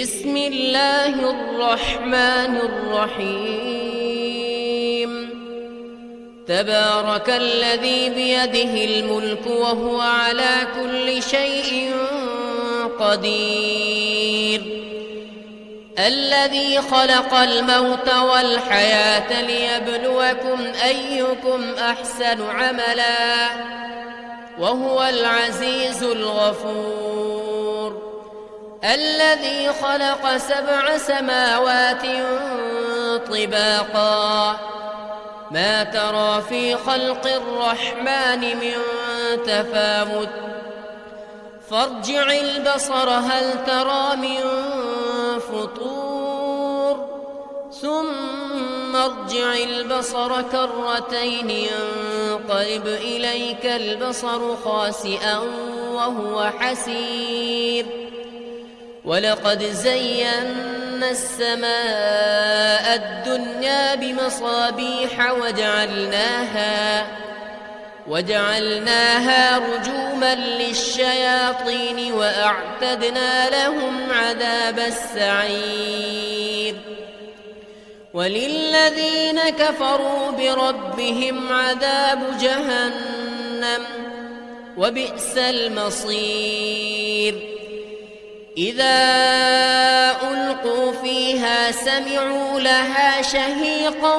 بسم الله الرحمن الرحيم تبارك الذي بيده الملك وهو على كل شيء قدير الذي خلق الموت والحياة ليبلوكم أيكم أحسن عملا وهو العزيز الغفور الذي خلق 7 سماوات طباقا ما ترى في خلق الرحمن من تفاوت فارجع البصر هل ترى من فطور ثم ارجع البصر كرتين ينقلب إليك البصر خاسئا وهو حسير ولقد زينا السماء الدنيا بمصابيح وجعلناها رجوما للشياطين وأعتدنا لهم عذاب السعير وللذين كفروا بربهم عذاب جهنم وبئس المصير إذا ألقوا فيها سمعوا لها شهيقا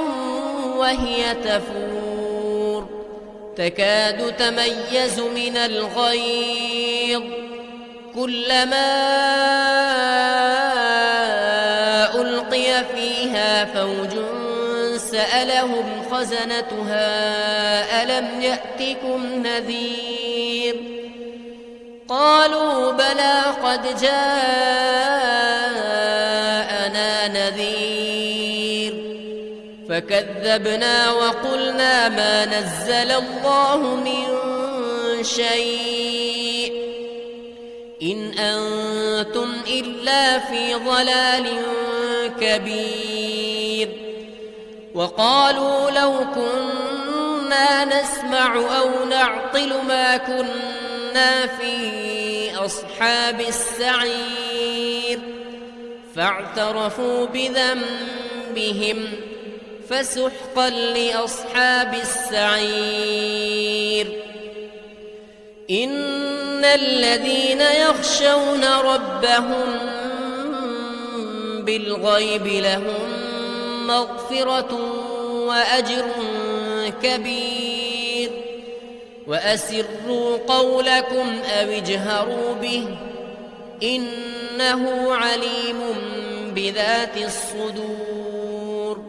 وهي تفور تكاد تميز من الغيظ كلما ألقي فيها فوج سألهم خزنتها ألم يأتكم نذير قالوا بلى قد جاءنا نذير فكذبنا وقلنا ما نزل الله من شيء إن أنتم إلا في ضلال كبير وقالوا لو كنا نسمع أو نعقل ما كنا في أصحاب السعير فاعترفوا بذنبهم فسحقا لأصحاب السعير إن الذين يخشون ربهم بالغيب لهم مغفرة وأجر كبير وأسروا قولكم أو اجهروا به إنه عليم بذات الصدور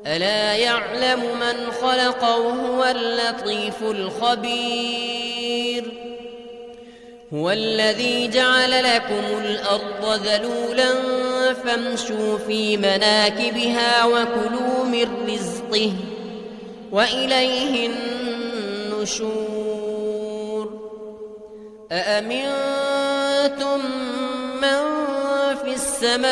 ألا يعلم من خلق وهو اللطيف الخبير هو الذي جعل لكم الأرض ذلولا فامشوا في مناكبها وكلوا من رزقه وإليه النشور أأمنتم من في السماء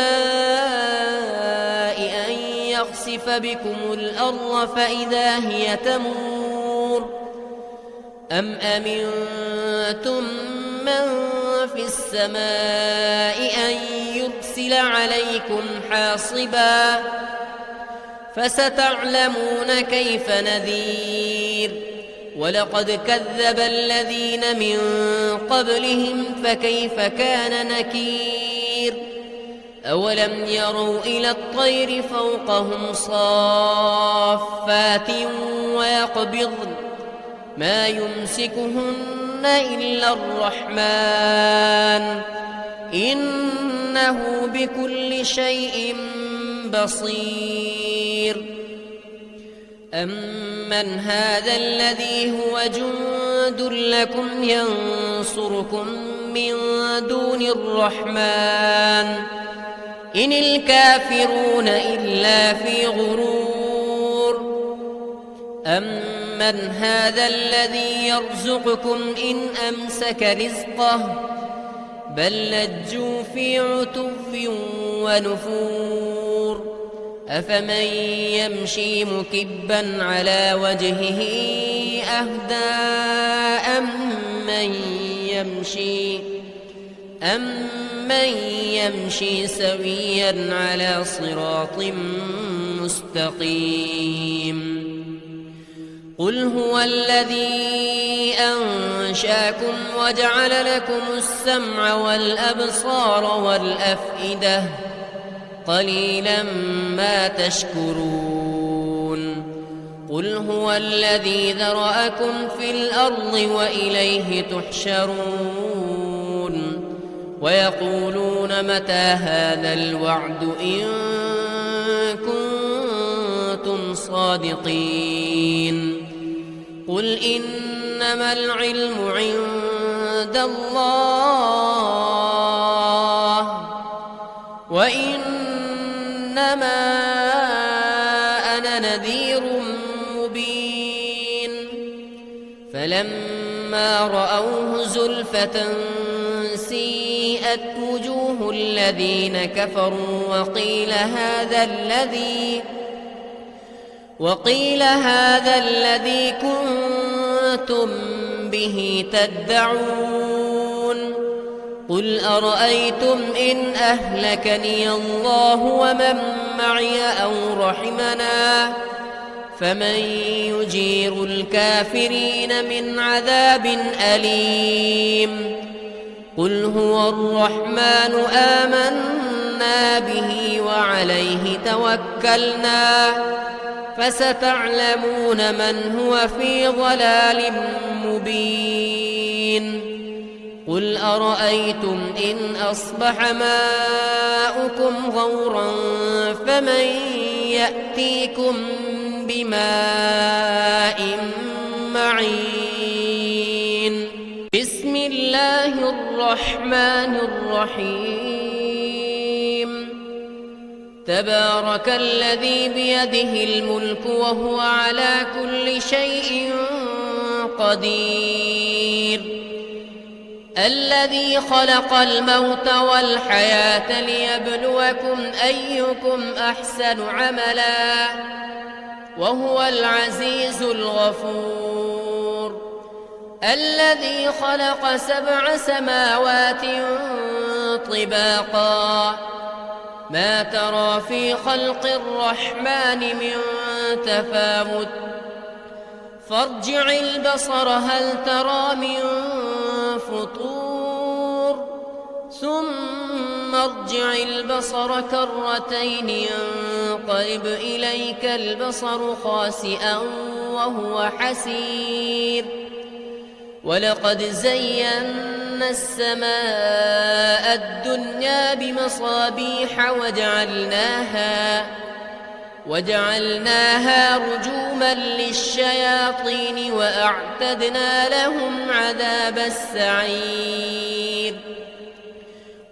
أن يخسف بكم الأرض فإذا هي تمور أم أمنتم من في السماء أن يرسل عليكم حاصبا فستعلمون كيف نذير ولقد كذب الذين من قبلهم فكيف كان نكير أولم يروا إلى الطير فوقهم صافات ويقبضن ما يمسكهن إلا الرحمن إنه بكل شيء بصير أمن هذا الذي هو جند لكم ينصركم من دون الرحمن إن الكافرون إلا في غرور أمن هذا الذي يرزقكم إن أمسك رزقه بل لجوا في عتو ونفور أفمن يمشي مكبا على وجهه أهدى أم من يمشي أَمَّن يَمْشِي سَوِيًّا عَلَى صِرَاطٍ مُّسْتَقِيمٍ قُلْ هُوَ الَّذِي أَنشَأَكُمْ وَجَعَلَ لَكُمُ السَّمْعَ وَالْأَبْصَارَ وَالْأَفْئِدَةَ قَلِيلًا مَّا تَشْكُرُونَ قُلْ هُوَ الَّذِي ذَرَأَكُمْ فِي الْأَرْضِ وَإِلَيْهِ تُحْشَرُونَ وَيَقُولُونَ مَتَىٰ هَٰذَا الْوَعْدُ إِن كُنتُمْ صَادِقِينَ قُلْ إِنَّمَا الْعِلْمُ عِندَ اللَّهِ وَإِنَّمَا أَنَا نَذِيرٌ مُّبِينٌ فَلَمَّا رَأَوْهُ زُلْفَةً سِيئَتْ وُجُوهُ الَّذِينَ كَفَرُوا وَقِيلَ هَٰذَا الَّذِي كُنتُم بِهِ تَدَّعُونَ قُلْ أَرَأَيْتُمْ إِنْ أَهْلَكَنِيَ اللَّهُ وَمَن مَّعِيَ أَوْ رَحِمَنَا فَمَن يُجِيرُ الْكَافِرِينَ مِنْ عَذَابٍ أَلِيمٍ قُلْ هُوَ الرَّحْمَٰنُ آمَنَّا بِهِ وَعَلَيْهِ تَوَكَّلْنَا فَسَتَعْلَمُونَ مَنْ هُوَ فِي ضَلَالٍ مُّبِينٍ قُلْ أَرَأَيْتُمْ إِنْ أَصْبَحَ مَاؤُكُمْ غَوْرًا فَمَن يَأْتِيكُم بِمَاءٍ مَّعِينٍ بِسْمِ اللَّهِ الرَّحْمَٰنِ الرَّحِيمِ تبارك الذي بيده الملك وهو على كل شيء قدير الذي خلق الموت والحياة ليبلوكم أيكم أحسن عملا وهو العزيز الغفور الذي خلق 7 سماوات طباقا ما ترى في خلق الرحمن من تفاوت فارجع البصر هل ترى من فطور ثم ارجع البصر كرتين ينقلب إليك البصر خاسئا وهو حسير ولقد زينا السماء الدنيا بمصابيح وجعلناها رجوما للشياطين وأعتدنا لهم عذاب السعير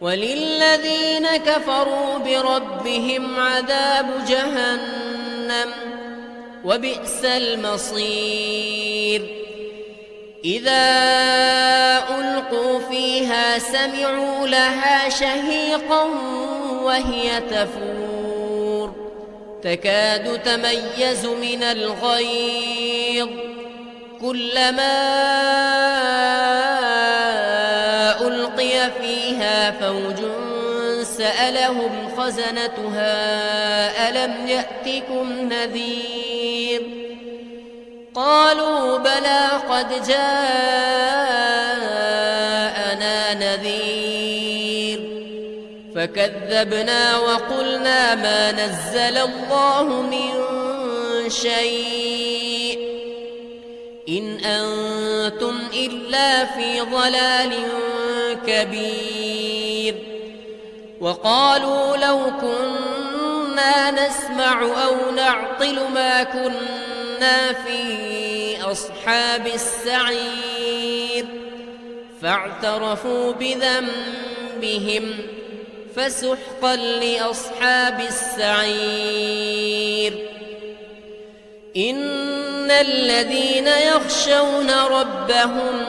وللذين كفروا بربهم عذاب جهنم وبئس المصير إذا ألقوا فيها سمعوا لها شهيقا وهي تفور تكاد تميز من الغيظ كلما ألقي فيها فوج سألهم خزنتها ألم يأتكم نذير قالوا بلى قد جاءنا نذير فكذبنا وقلنا ما نزل الله من شيء إن أنتم إلا في ضلال كبير وقالوا لو كنا نسمع أو نعقل ما كنا في أصحاب السعير فاعترفوا بذنبهم فسحقا لأصحاب السعير إن الذين يخشون ربهم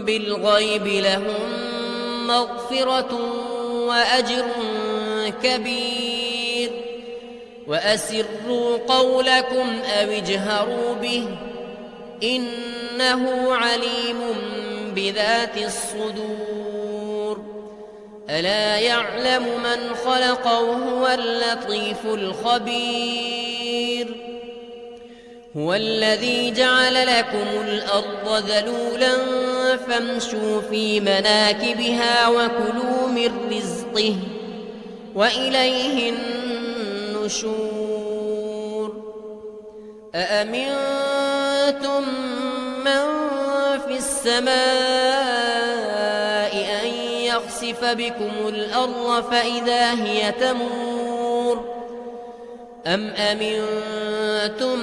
بالغيب لهم مغفرة وأجر كبير وأسروا قولكم أو اجهروا به إنه عليم بذات الصدور ألا يعلم من خلق وهو اللطيف الخبير هو الذي جعل لكم الأرض ذلولا فامشوا في مناكبها وكلوا من رزقه وإليه النشور أأمنتم من في السماء أن يخسف بكم الأرض فإذا هي تمور أم أمنتم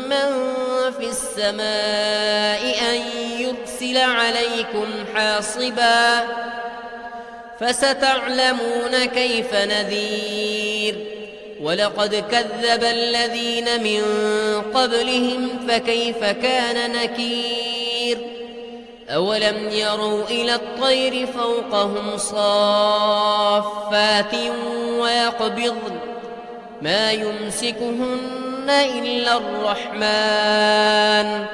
من في السماء أن يرسل عليكم حاصبا فستعلمون كيف نذير ولقد كذب الذين من قبلهم فكيف كان نكير أولم يروا إلى الطير فوقهم صافات ويقبضن ما يمسكهن إلا الرحمن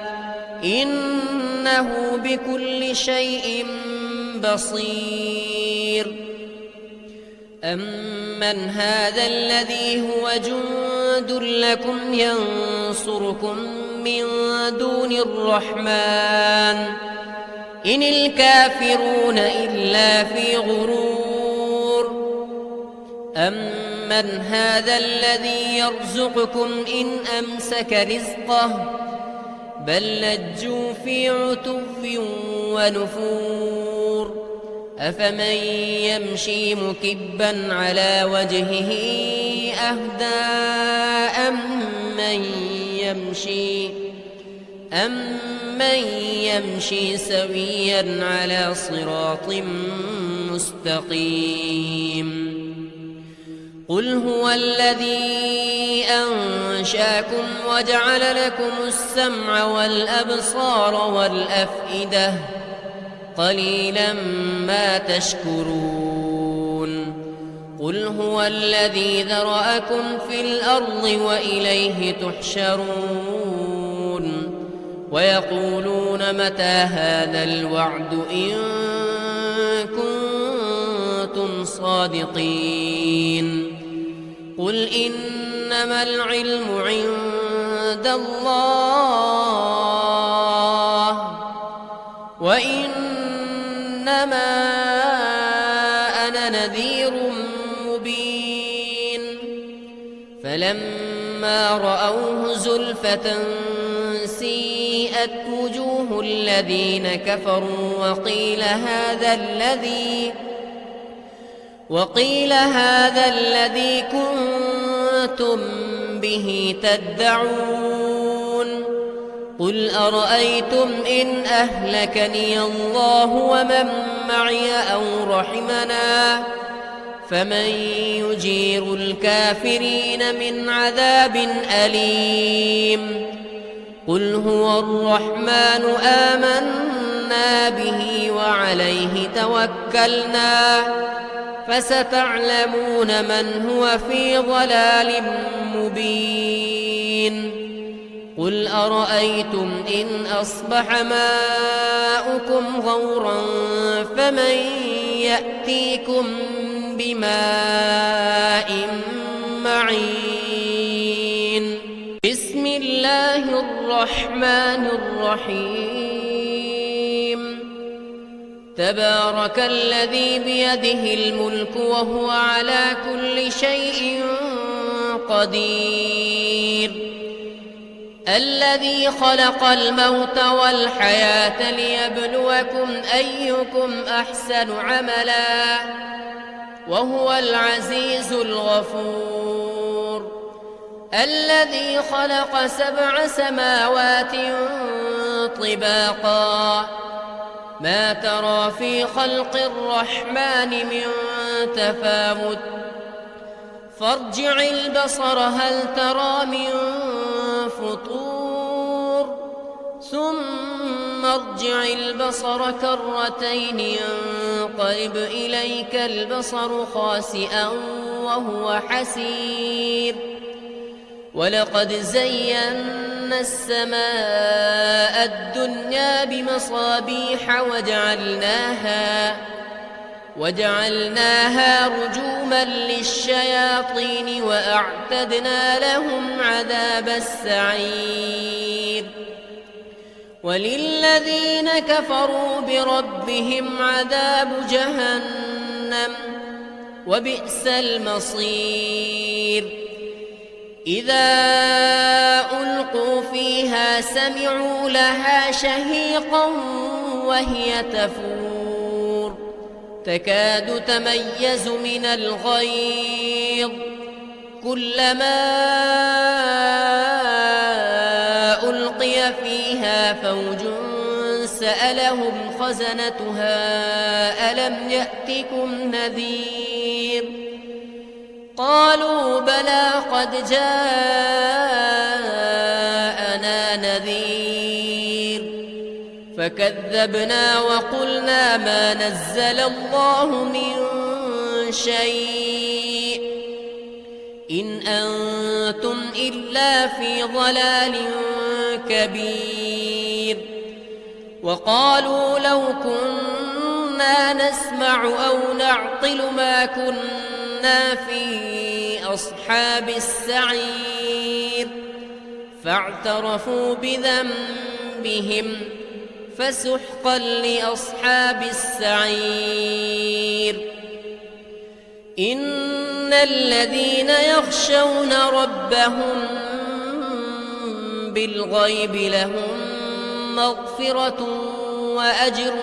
إنه بكل شيء بصير أمن هذا الذي هو جند لكم ينصركم من دون الرحمن إن الكافرون إلا في غرور أمن هذا الذي يرزقكم إن أمسك رزقه بل لجوا في عتو ونفور أفمن يمشي مكبا على وجهه أهدى أمن يمشي سويا على صراط مستقيم قل هو الذي أنشاكم وجعل لكم السمع والأبصار والأفئدة قليلا ما تشكرون قل هو الذي ذرأكم في الأرض وإليه تحشرون ويقولون متى هذا الوعد إن كنتم صادقين قل إنما العلم عند الله وإنما أنا نذير مبين فلما رأوه زلفة سيئت وجوه الذين كفروا وقيل هذا الذي كنتم به تدعون قل أرأيتم إن أهلكني الله ومن معي أو رحمنا فمن يجير الكافرين من عذاب أليم قل هو الرحمن آمنا به وعليه توكلنا فستعلمون من هو في ضلال مبين قل أرأيتم إن أصبح ماؤكم غورا فمن يأتيكم بماء معين بسم الله الرحمن الرحيم تبارك الذي بيده الملك وهو على كل شيء قدير الذي خلق الموت والحياة ليبلوكم أيكم أحسن عملا وهو العزيز الغفور الذي خلق 7 سماوات طباقا ما ترى في خلق الرحمن من تفاوت فارجع البصر هل ترى من فطور ثم ارجع البصر كرتين ينقلب إليك البصر خاسئا وهو حسير ولقد زينا السماء الدنيا بمصابيح وجعلناها رجوما للشياطين وأعتدنا لهم عذاب السعير وللذين كفروا بربهم عذاب جهنم وبئس المصير إذا ألقوا فيها سمعوا لها شهيقا وهي تفور تكاد تميز من الغيظ كلما ألقي فيها فوج سألهم خزنتها ألم يأتكم نذير قالوا بلى قد جاءنا نذير فكذبنا وقلنا ما نزل الله من شيء إن أنتم إلا في ضلال كبير وقالوا لو كنا نسمع أو نعقل ما كنا في أصحاب السعير فاعترفوا بذنبهم فسحقا لأصحاب السعير إن الذين يخشون ربهم بالغيب لهم مغفرة وأجر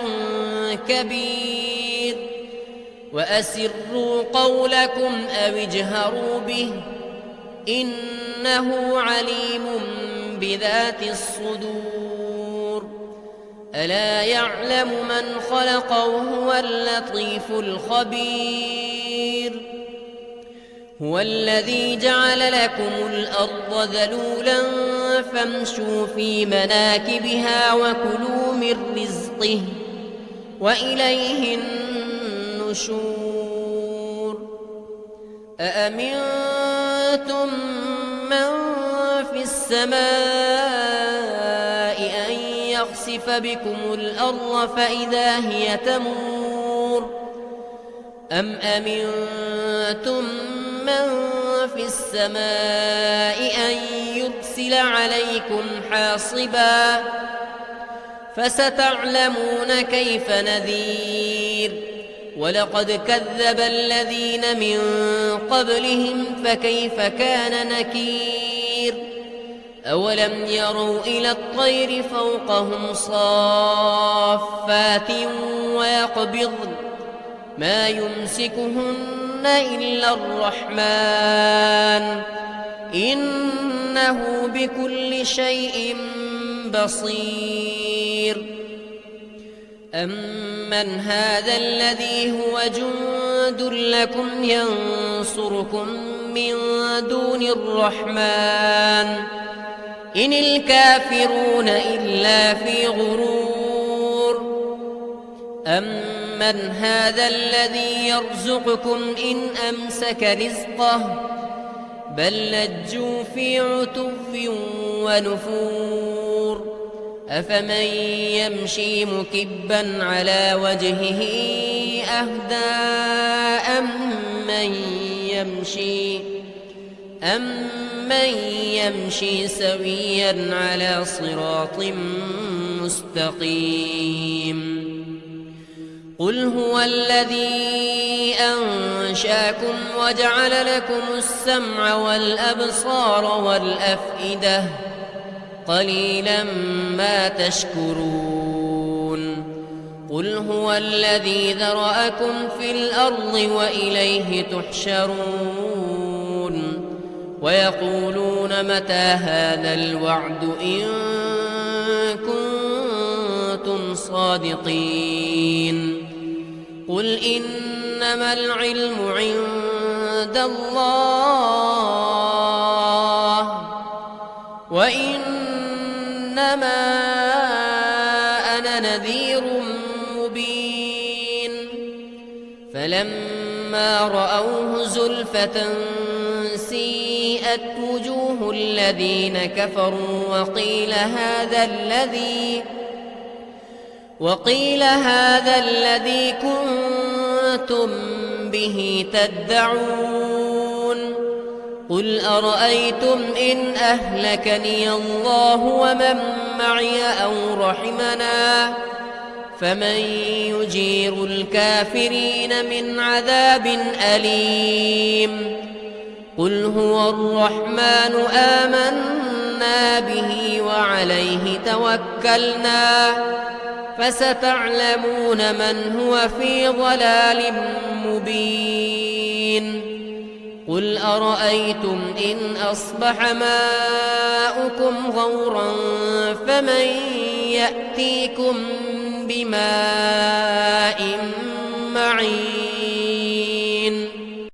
كبير وأسروا قولكم أو اجهروا به إنه عليم بذات الصدور ألا يعلم من خلق وهو اللطيف الخبير هو الذي جعل لكم الأرض ذلولا فامشوا في مناكبها وكلوا من رزقه وإليه النشور أأمنتم من في السماء أن يخسف بكم الأرض فإذا هي تمور أم أمنتم من في السماء أن يرسل عليكم حاصبا فستعلمون كيف نذير ولقد كذب الذين من قبلهم فكيف كان نكير أولم يروا إلى الطير فوقهم صافات ويقبضن ما يمسكهن إلا الرحمن إنه بكل شيء بصير أمن هذا الذي هو جند لكم ينصركم من دون الرحمن إن الكافرون إلا في غرور أمن هذا الذي يرزقكم إن أمسك رزقه بل لجوا في عتو ونفور أفمن يمشي مكبا على وجهه أهدى أمن يمشي سويا على صراط مستقيم قل هو الذي أنشاكم وجعل لكم السمع والأبصار والأفئدة قليلا ما تشكرون قل هو الذي ذرأكم في الأرض وإليه تحشرون ويقولون متى هذا الوعد إن كنتم صادقين قل إنما العلم عند الله وإنما أنا نذير مبين فلما رأوه زلفة سيئت وجوه الذين كفروا وقيل هذا الذي كنتم كنتم به تدعون قل أرأيتم إن أهلكني الله ومن معي أو رحمنا فمن يجير الكافرين من عذاب أليم قل هو الرحمن آمنا به وعليه توكلنا فستعلمون من هو في ضلال مبين قل أرأيتم إن أصبح ماؤكم غورا فمن يأتيكم بماء معين